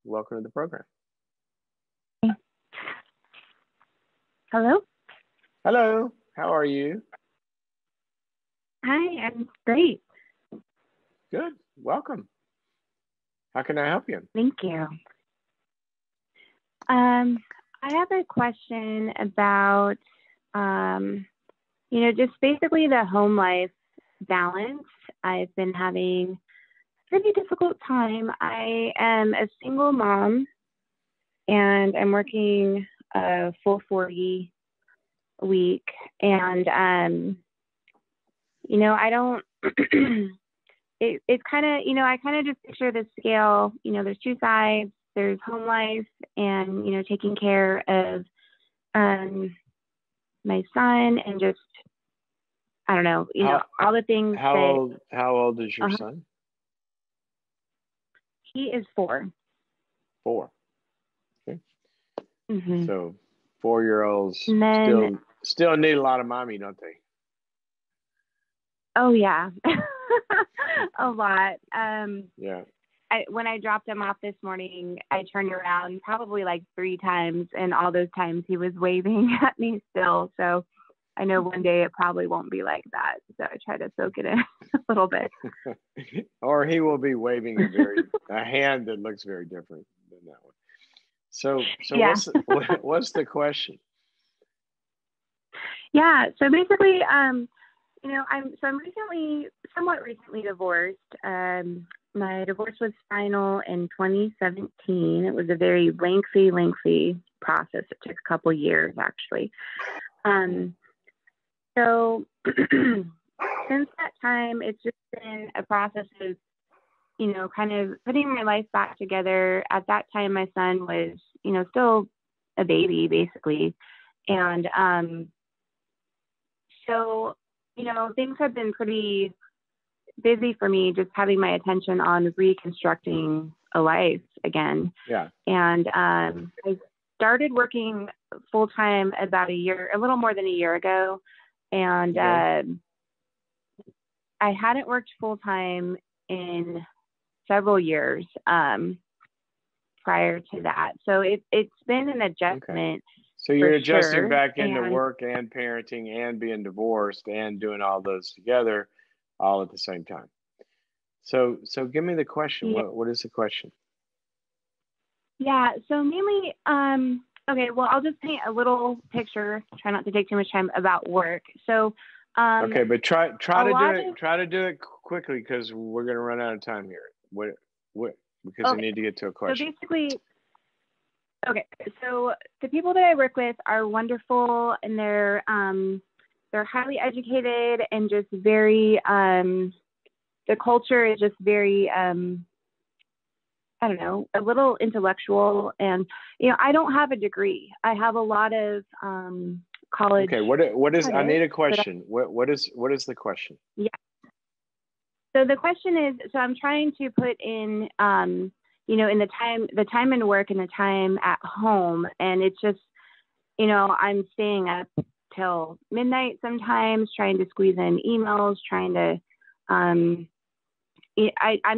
Welcome to the program. Hello. Hello. How are you? Hi, I'm great. Good. Welcome. How can I help you? Thank you. I have a question about, just basically the home life balance. I've been having a pretty difficult time. I am a single mom and I'm working a full 40 a week. And, I don't, it's kind of, I kind of just picture the scale, there's two sides, there's home life and, taking care of my son and just, I don't know, all the things How old is your son? He is 4. 4. Okay. Mm-hmm. So 4-year-olds still need a lot of mommy, don't they? Oh yeah. A lot. Yeah. When I dropped him off this morning, I turned around probably like 3 times, and all those times he was waving at me still. So I know one day it probably won't be like that. So I try to soak it in a little bit. Or he will be waving a hand that looks very different than that one. So yeah. what's the question? Yeah. So basically, I'm somewhat recently divorced. My divorce was final in 2017. It was a very lengthy process. It took a couple years, actually. So since that time, it's just been a process of, kind of putting my life back together. At that time, my son was, still a baby, basically. And so, things have been pretty busy for me, just having my attention on reconstructing a life again. Yeah. And I started working full time about a little more than a year ago. And I hadn't worked full time in several years prior to that. So it's been an adjustment. Okay. So you're adjusting back into and work and parenting and being divorced and doing all those together all at the same time. So give me the question. Yeah. What is the question? Yeah. So mainly, okay, well, I'll just paint a little picture, try not to take too much time about work. So, okay, but try to do it quickly because we're going to run out of time here. Because I need to get to a question. So basically, okay, so the people that I work with are wonderful, and they're highly educated and just very, the culture is just very, I don't know, a little intellectual. And, I don't have a degree. I have a lot of college. Okay, what is, I need a question. What is the question? Yeah. So the question is, so I'm trying to put in, in the time in work and the time at home. And it's just, I'm staying up till midnight sometimes, trying to squeeze in emails, trying to, I'm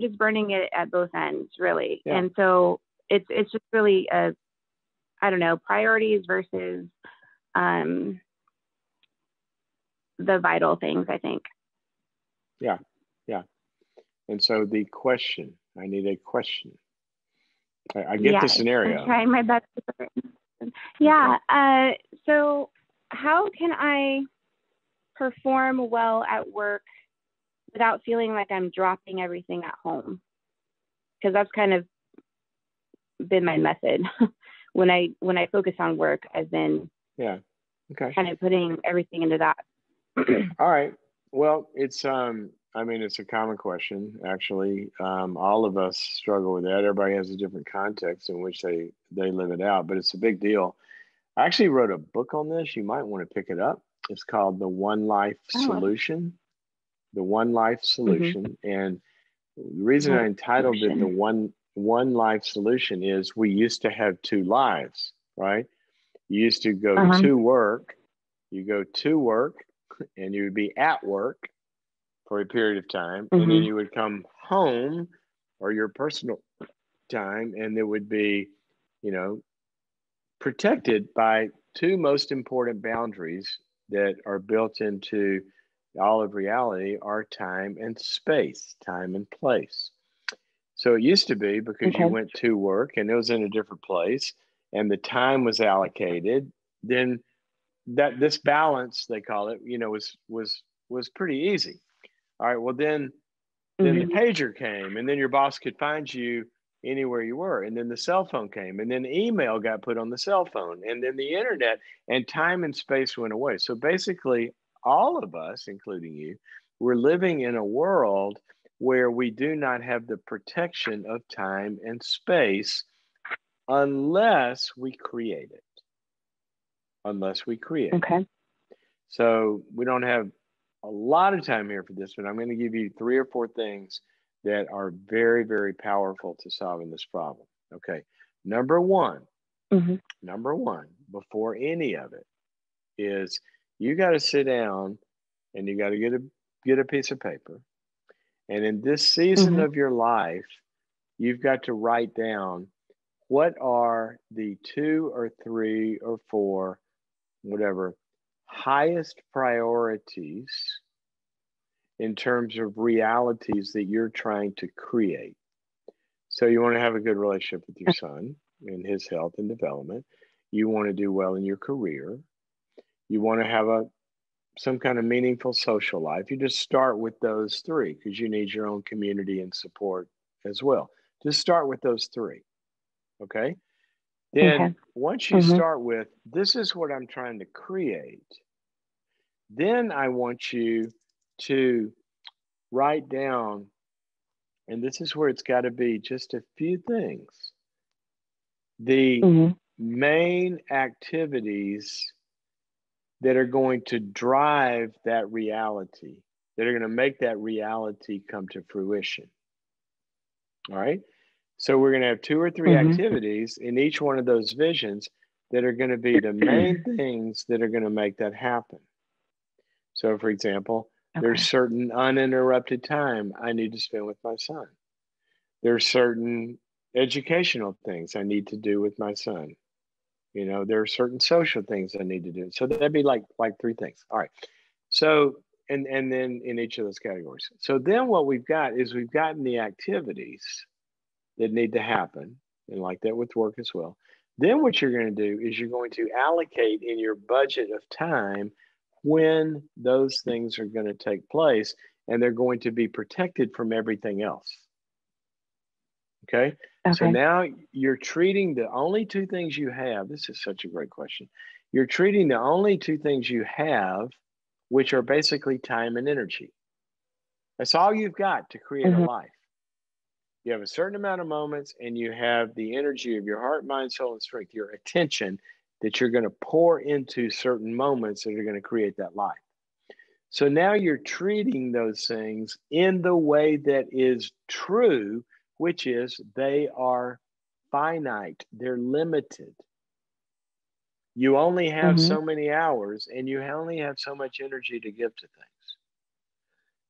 just burning it at both ends, really. Yeah. And so it's just really I don't know, priorities versus the vital things, I think. Yeah. And so the question, I need a question. I get the scenario. I'm trying my best. Yeah. Okay. So how can I perform well at work without feeling like I'm dropping everything at home? Because that's kind of been my method. When I focus on work, I've been kind of putting everything into that. All right. Well, it's it's a common question, actually. All of us struggle with that. Everybody has a different context in which they live it out, but it's a big deal. I actually wrote a book on this. You might want to pick it up. It's called The One Life Solution. The One Life Solution. Mm-hmm. And the reason I entitled it The One Life Solution is we used to have 2 lives, right? You used to go to work. You go to work and you would be at work for a period of time. And then you would come home, or your personal time, and it would be, you know, protected by two most important boundaries that are built into all of reality are time and space, time and place. So it used to be because you Okay. went to work and it was in a different place and the time was allocated, then that this balance they call it, was pretty easy. All right, well then the Mhm. pager came, and then your boss could find you anywhere you were. And then the cell phone came, and then email got put on the cell phone, and then the internet, and time and space went away. So basically, all of us, including you, we're living in a world where we do not have the protection of time and space unless we create it. Unless we create it. Okay. So we don't have a lot of time here for this, but I'm going to give you three or four things that are very, very powerful to solving this problem. Okay. Number one, Mhm. number one, before any of it is you got to sit down and you got to get a piece of paper. And in this season Mhm. of your life, you've got to write down what are the two or three or four, whatever, highest priorities in terms of realities that you're trying to create. So you want to have a good relationship with your son and his health and development. You want to do well in your career. You want to have a some kind of meaningful social life. You just start with those three because you need your own community and support as well. Just start with those three. Okay. Then Okay. once you Mhm. start with this is what I'm trying to create, then I want you to write down, and this is where it's got to be just a few things. The Mhm. main activities that are going to drive that reality, that are going to make that reality come to fruition. All right. So we're going to have two or three Mhm. activities in each one of those visions that are going to be the main things that are going to make that happen. So, for example, there's Okay. certain uninterrupted time I need to spend with my son. There's certain educational things I need to do with my son. There are certain social things I need to do. So that'd be like three things. All right. So and then in each of those categories. So then what we've got is we've gotten the activities that need to happen, and like that with work as well. Then what you're going to do is you're going to allocate in your budget of time when those things are going to take place, and they're going to be protected from everything else. Okay. So Okay. now you're treating the only two things you have. This is such a great question. You're treating the only two things you have, which are basically time and energy. That's all you've got to create a Mhm. life. You have a certain amount of moments and you have the energy of your heart, mind, soul, and strength, your attention that you're going to pour into certain moments that are going to create that life. So now you're treating those things in the way that is true, which is they are finite, they're limited. You only have Mhm. so many hours and you only have so much energy to give to things.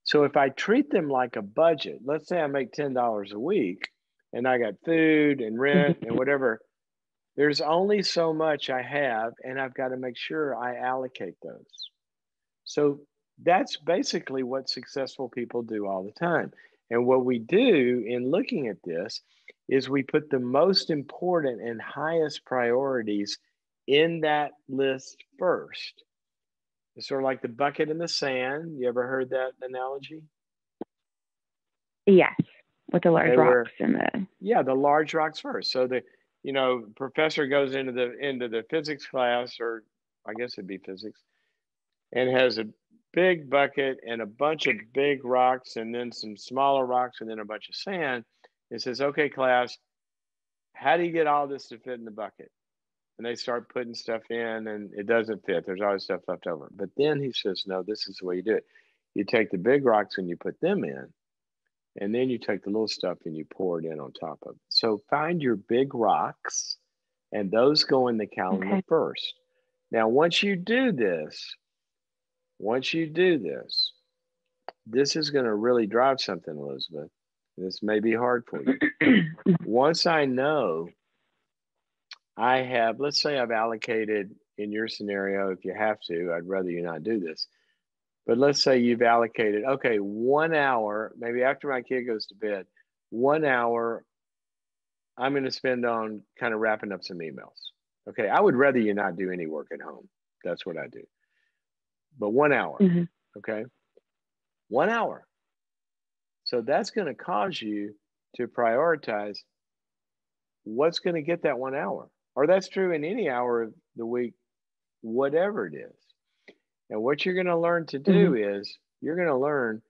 So if I treat them like a budget, let's say I make $10 a week and I got food and rent and Mhm. whatever, there's only so much I have and I've got to make sure I allocate those. So that's basically what successful people do all the time. And what we do in looking at this is we put the most important and highest priorities in that list first. It's sort of like the bucket in the sand. You ever heard that analogy? Yes, with the large Okay, rocks where and the. yeah, the large rocks first. So the professor goes into the physics class, or I guess it'd be physics, and has a big bucket and a bunch of big rocks and then some smaller rocks and then a bunch of sand. It says, okay, class, how do you get all this to fit in the bucket? And they start putting stuff in and it doesn't fit. There's always stuff left over. But then he says, no, this is the way you do it. You take the big rocks and you put them in, and then you take the little stuff and you pour it in on top of it. So find your big rocks, and those go in the calendar Okay. first. Now, once you do this, this is going to really drive something, Elizabeth. This may be hard for you. Once I know I have, let's say I've allocated, in your scenario, if you have to, I'd rather you not do this, but let's say you've allocated, okay, 1 hour, maybe after my kid goes to bed, 1 hour I'm going to spend on kind of wrapping up some emails. Okay, I would rather you not do any work at home. That's what I do. But 1 hour, okay? 1 hour. So that's going to cause you to prioritize what's going to get that 1 hour. Or that's true in any hour of the week, whatever it is. And what you're going to learn to do is you're going to learn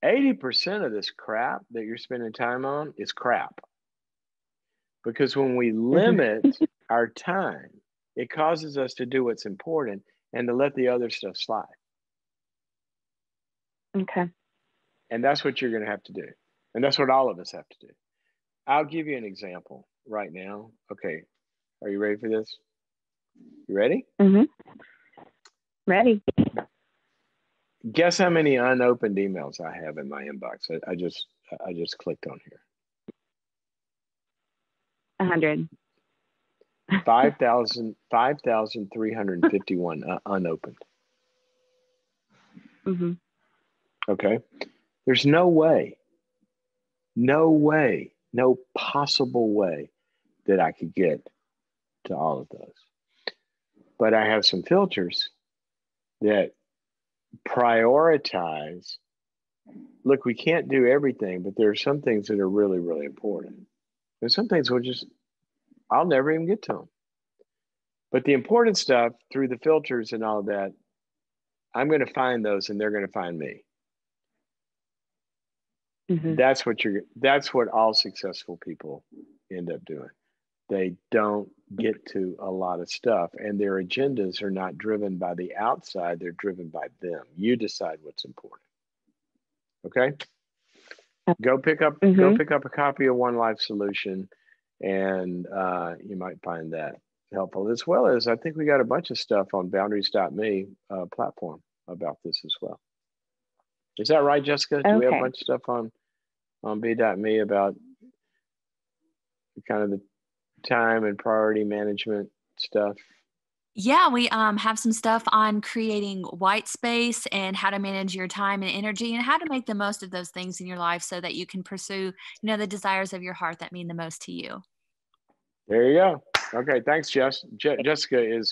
80% of this crap that you're spending time on is crap. Because when we limit our time, it causes us to do what's important and to let the other stuff slide. Okay. And that's what you're going to have to do. And that's what all of us have to do. I'll give you an example right now. Okay. Are you ready for this? You ready? Ready. Guess how many unopened emails I have in my inbox? I just clicked on here. 100. 5,351 unopened. Okay. There's no way, no possible way that I could get to all of those. But I have some filters that prioritize. Look, we can't do everything, but there are some things that are really, really important. And some things I'll never even get to them. But the important stuff, through the filters and all of that, I'm going to find those and they're going to find me. That's what all successful people end up doing. They don't get to a lot of stuff, and their agendas are not driven by the outside. They're driven by them. You decide what's important. Okay? Go pick up a copy of One Life Solution, and you might find that helpful. As well as, I think we got a bunch of stuff on boundaries.me platform about this as well. Is that right, Jessica? Do we have a bunch of stuff on b.me about kind of the time and priority management stuff? Yeah, we have some stuff on creating white space and how to manage your time and energy and how to make the most of those things in your life so that you can pursue, the desires of your heart that mean the most to you. There you go. Okay, thanks, Jess. Jessica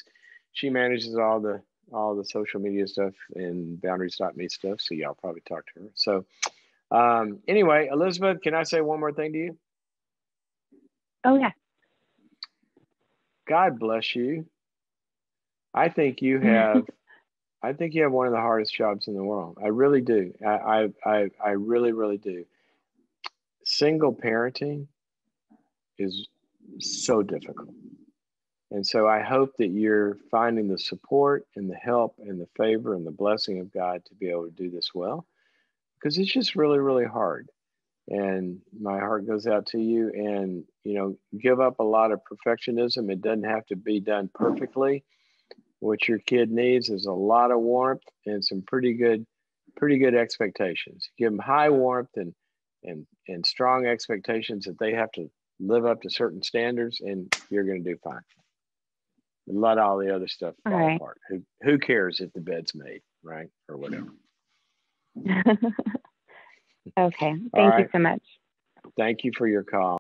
she manages all the social media stuff and boundaries.me stuff, so y'all probably talk to her. So anyway, Elizabeth, can I say one more thing to you? Oh, yeah. God bless you. I think you have one of the hardest jobs in the world. I really do. I really, really do. Single parenting is so difficult. And so I hope that you're finding the support and the help and the favor and the blessing of God to be able to do this well, because it's just really, really hard. And my heart goes out to you, and, give up a lot of perfectionism. It doesn't have to be done perfectly. What your kid needs is a lot of warmth and some pretty good expectations. Give them high warmth and strong expectations that they have to live up to certain standards, and you're going to do fine. Let all the other stuff fall apart. Who cares if the bed's made, right? Or whatever. Okay. Thank you so much. Thank you for your call.